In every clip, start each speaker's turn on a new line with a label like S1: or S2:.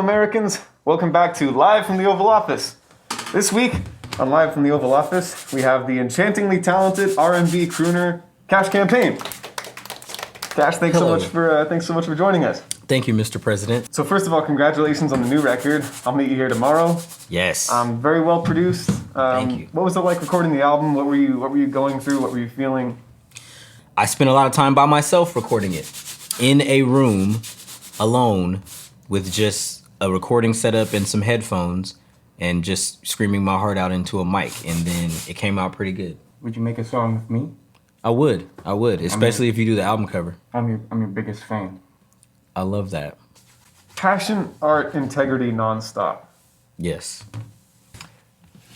S1: Americans. Welcome back to Live from the Oval Office. This week on Live from the Oval Office, we have the enchantingly talented R&B crooner Cash Campain. Cash, thanks so much for joining us.
S2: Thank you, Mr. President.
S1: So first of all, congratulations on the new record. I'll meet you here tomorrow.
S2: Yes.
S1: Very well produced.
S2: Thank you.
S1: What was it like recording the album? What were you going through? What were you feeling?
S2: I spent a lot of time by myself recording it in a room alone with just a recording setup and some headphones and just screaming my heart out into a mic, and then it came out pretty good.
S3: Would you make a song with me?
S2: I would, especially if you do the album cover.
S3: I'm your biggest fan.
S2: I love that.
S1: Passion, art, integrity, nonstop.
S2: Yes.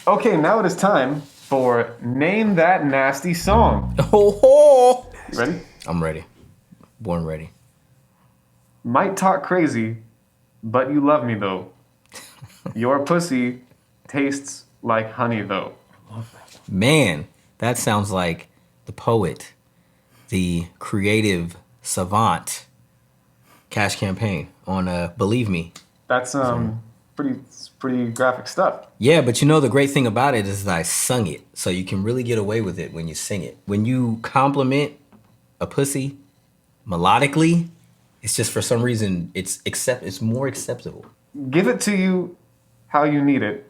S1: Okay, now it is time for Name That Nasty Song.
S2: Oh,
S1: You ready?
S2: I'm ready. Born ready.
S1: Might talk crazy, but you love me though. Your pussy tastes like honey though.
S2: Man, that sounds like the poet, the creative savant, Cash Campaign on Believe Me.
S1: That's pretty graphic stuff.
S2: Yeah, but you know the great thing about it is that I sung it, so you can really get away with it when you sing it. When you compliment a pussy melodically, it's just for some reason it's more acceptable.
S1: Give it to you how you need it.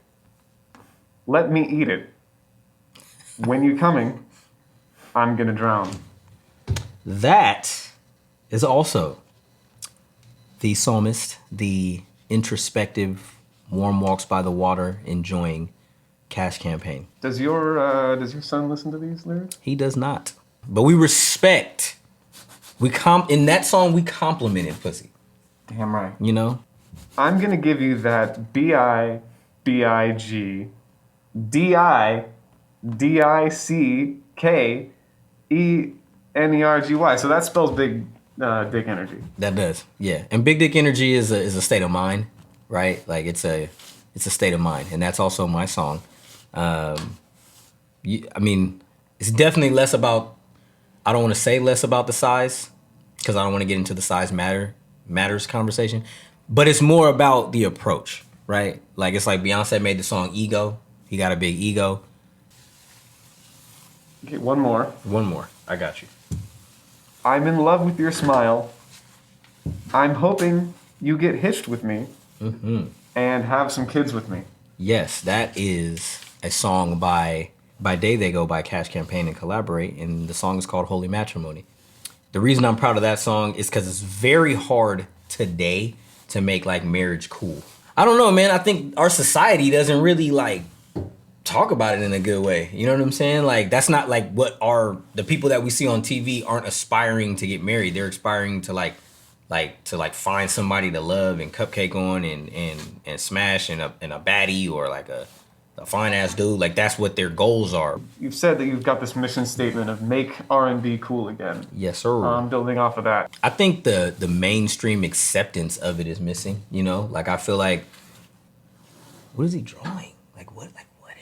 S1: Let me eat it. When you coming, I'm gonna drown.
S2: That is also the psalmist, the introspective, warm walks by the water, enjoying Cash Campaign.
S1: Does your son listen to these lyrics?
S2: He does not. But we respect. In that song we complimented pussy.
S3: Damn right.
S2: You know?
S1: I'm gonna give you that BIBIGDICKENERGY. So that spells big dick energy.
S2: That does, yeah. And big dick energy is a state of mind, right? Like it's a state of mind, and that's also my song. I mean, it's definitely less about. I don't want to say less about the size, because I don't want to get into the size matters conversation, but it's more about the approach, right? Like it's like Beyonce made the song Ego. He got a big ego.
S1: Okay, one more.
S2: One more. I got you.
S1: I'm in love with your smile. I'm hoping you get hitched with me and have some kids with me.
S2: Yes, that is a song by Day They Go by Cash Campaign and Collaborate, and the song is called Holy Matrimony. The reason I'm proud of that song is because it's very hard today to make like marriage cool. I don't know, man. I think our society doesn't really like talk about it in a good way. You know what I'm saying? Like that's not like what the people that we see on TV aren't aspiring to get married. They're aspiring to like find somebody to love and cupcake on and smash and a baddie or like a fine ass dude. Like that's what their goals are.
S1: You've said that you've got this mission statement of make R&B cool again.
S2: Yes, sir.
S1: Building off of that.
S2: I think the mainstream acceptance of it is missing. You know, like I feel like, what is he drawing? What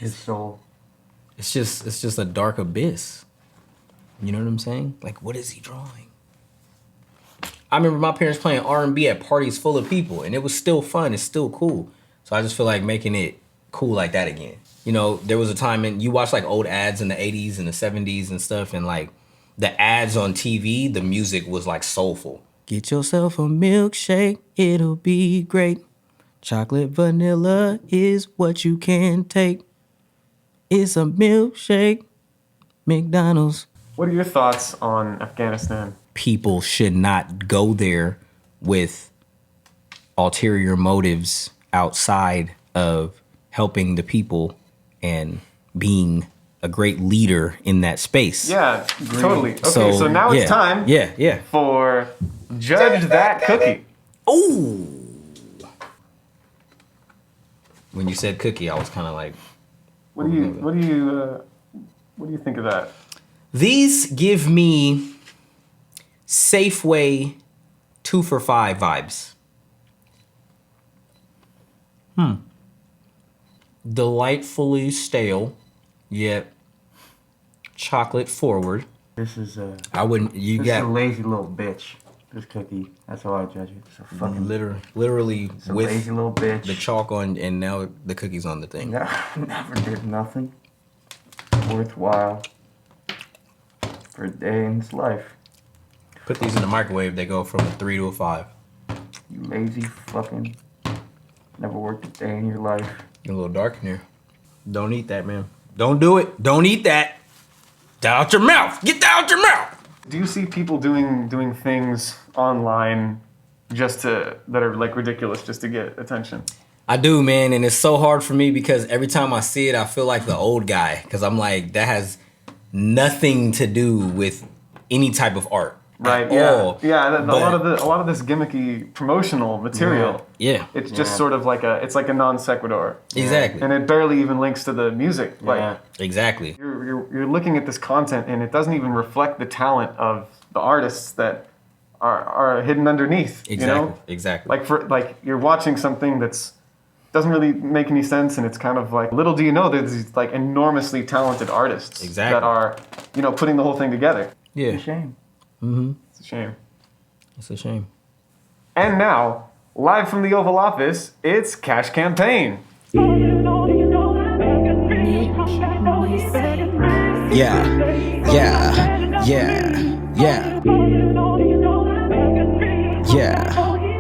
S2: is
S3: his soul?
S2: It's just a dark abyss. You know what I'm saying? Like, what is he drawing? I remember my parents playing R&B at parties full of people, and it was still fun. It's still cool. So I just feel like making it cool like that again. You know, there was a time you watch like old ads in the 80s and the 70s and stuff, and like the ads on TV, the music was like soulful. Get yourself a milkshake, it'll be great. Chocolate vanilla is what you can take. It's a milkshake, McDonald's.
S1: What are your thoughts on Afghanistan?
S2: People should not go there with ulterior motives outside of helping the people and being a great leader in that space.
S1: Yeah, totally. Okay, so now it's time for Judge That Cookie.
S2: Oh! When you said cookie, I was kind of like,
S1: What do you think of that?
S2: These give me Safeway 2 for $5 vibes. Delightfully stale, yet chocolate forward.
S3: This is
S2: I wouldn't. You
S3: this
S2: got
S3: is a lazy little bitch. This cookie. That's how I judge it. It's a fucking
S2: Literally
S3: it's a
S2: with
S3: lazy little bitch.
S2: the chalk on, and now the cookie's on the thing.
S3: Never did nothing worthwhile for a day in his life.
S2: Put these in the microwave, they go from a 3 to a 5.
S3: You lazy fucking. Never worked a day in your life.
S2: You're a little dark in here. Don't eat that, man. Don't do it. Don't eat that. Down out your mouth. Get that out your mouth.
S1: Do you see people doing things online just that are like ridiculous just to get attention?
S2: I do, man, and it's so hard for me because every time I see it, I feel like the old guy because I'm like, that has nothing to do with any type of art.
S1: Right. Yeah. A lot of this gimmicky promotional material.
S2: Yeah.
S1: It's just sort of like a non sequitur.
S2: Exactly.
S1: And it barely even links to the music. Like
S2: exactly.
S1: you're looking at this content and it doesn't even reflect the talent of the artists that are hidden underneath.
S2: Exactly.
S1: You know?
S2: Exactly.
S1: Like you're watching something that's doesn't really make any sense, and it's kind of like little do you know there's these like enormously talented artists that are putting the whole thing together.
S2: Yeah.
S3: It's a shame.
S2: Mm-hmm.
S1: It's a shame.
S2: It's a shame.
S1: And now, live from the Oval Office, it's Cash Campaign.
S4: Yeah, yeah, yeah, yeah. Yeah,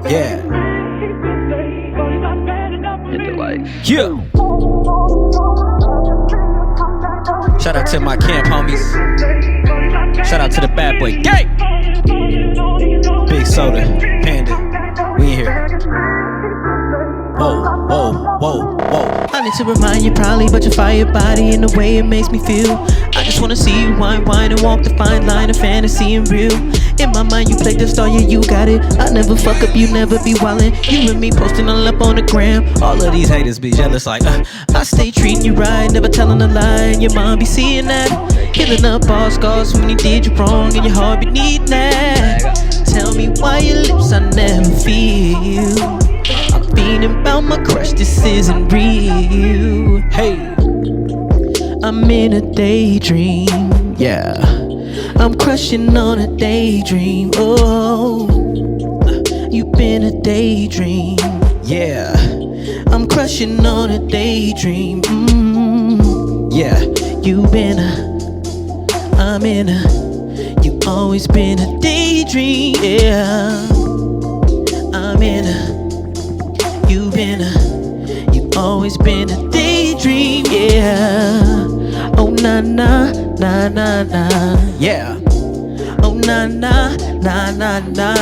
S4: yeah. Hit the lights. Yeah. Shout out to my camp homies. Shout out to the bad boy gang. Big Soda, Panda, we in here. Whoa, whoa, whoa, whoa. I need to remind you probably about your fire body and the way it makes me feel. I just wanna see you whine and walk the fine line of fantasy and real. In my mind you play the star, yeah you got it. I never fuck up, you never be wildin'. You and me posting all up on the gram. All of these haters be jealous like I stay treating you right, never telling a lie. And your mom be seeing that. Healing up all scars from when you did you wrong and your heart be needing that. Tell me why your lips I never feel. I'm feeling about my crush, this isn't real. Hey, I'm in a daydream, yeah. I'm crushing on a daydream, oh. You've been a daydream, yeah. I'm crushing on a daydream, yeah. You've been I'm in you always been a daydream, yeah. I'm in you've been you always been a daydream, yeah. Oh na na na na na, yeah. Oh na na na na na.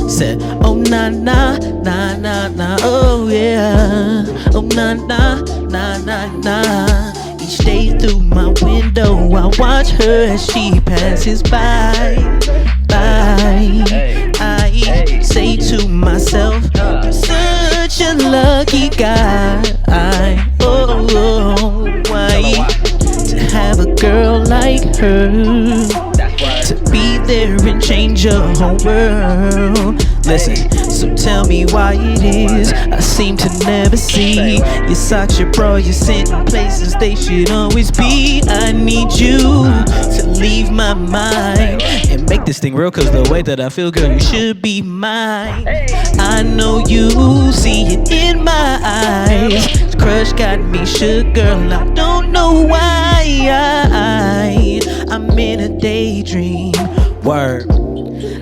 S4: Said oh na na na na na, oh yeah. Oh na na na na na. Each day through my window I watch her as she passes by. I say to myself, such a lucky guy. Oh, why to have a girl like her, to be there and change your whole world. Listen, so tell me why it is I seem to never see your socks, your bra, your scent in places they should always be. I need you to leave my mind and make this thing real, cause the way that I feel, girl, you should be mine. I know you see it in my eyes. This crush got me shook, girl, I don't know why. I'm in a daydream, word.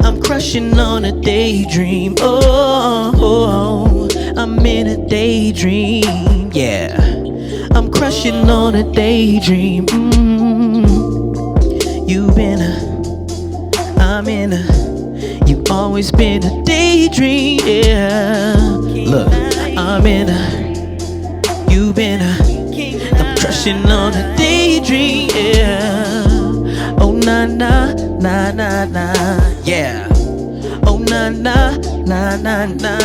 S4: I'm crushing on a daydream, oh, I'm in a daydream, yeah. I'm crushing on a daydream, You've been I'm in you always been a daydream, yeah. Look, I'm in you've been I'm crushing on a daydream, yeah. Oh na na na na na, yeah. Oh na na na na na.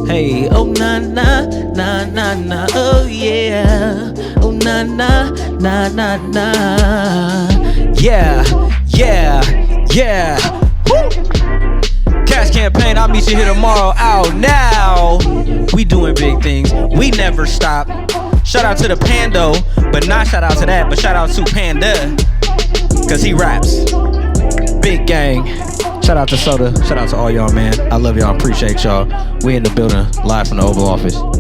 S4: Hey, oh na na na na na, oh yeah. Oh na na na na na. Yeah, yeah, yeah. Woo! Cash Campaign, I'll meet you here tomorrow. Out now. We doing big things. We never stop. Shout out to the Pando, but not shout out to that, but shout out to Panda, cause he raps. Big gang. Shout out to Soda. Shout out to all y'all, man. I love y'all. Appreciate y'all. We in the building, live from the Oval Office.